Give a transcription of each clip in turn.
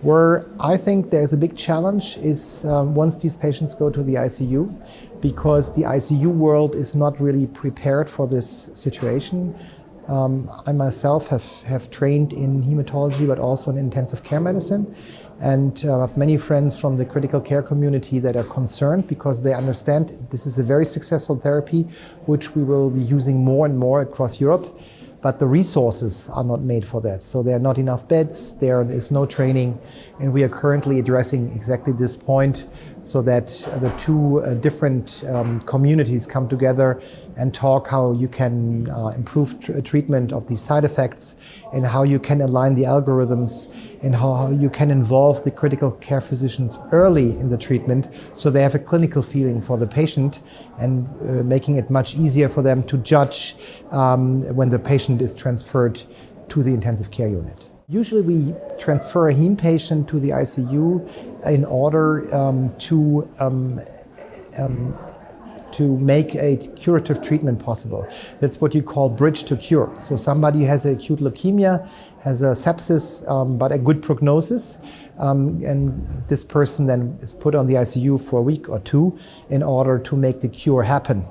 Where I think there's a big challenge is once these patients go to the ICU, because the ICU world is not really prepared for this situation. I myself have trained in hematology, but also in intensive care medicine. And I have many friends from the critical care community that are concerned because they understand this is a very successful therapy, which we will be using more and more across Europe. But the resources are not made for that. So there are not enough beds, there is no training, and we are currently addressing exactly this point so that the two different communities come together and talk how you can improve treatment of these side effects and how you can align the algorithms and how you can involve the critical care physicians early in the treatment so they have a clinical feeling for the patient and making it much easier for them to judge when the patient is transferred to the intensive care unit. Usually we transfer a heme patient to the ICU in order to make a curative treatment possible. That's what you call bridge to cure. So somebody who has acute leukemia, has a sepsis, but a good prognosis, and this person then is put on the ICU for a week or two in order to make the cure happen.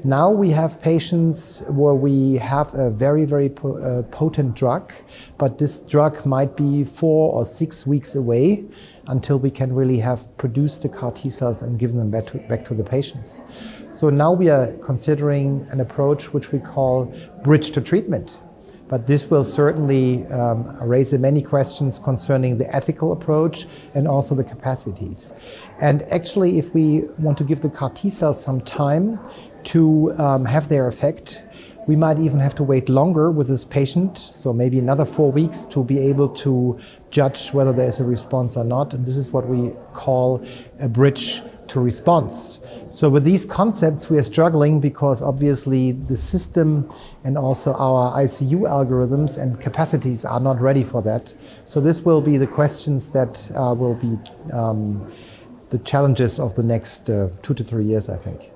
Now we have patients where we have a very, very potent drug, but this drug might be 4 or 6 weeks away until we can really have produced the CAR T cells and given them back to the patients. So now we are considering an approach which we call bridge to treatment. But this will certainly raise many questions concerning the ethical approach and also the capacities. And actually, if we want to give the CAR T cells some time to have their effect, we might even have to wait longer with this patient, so maybe another 4 weeks to be able to judge whether there is a response or not. And this is what we call a bridge to response. So with these concepts we are struggling because obviously the system and also our ICU algorithms and capacities are not ready for that. So this will be the questions that will be the challenges of the next 2 to 3 years, I think.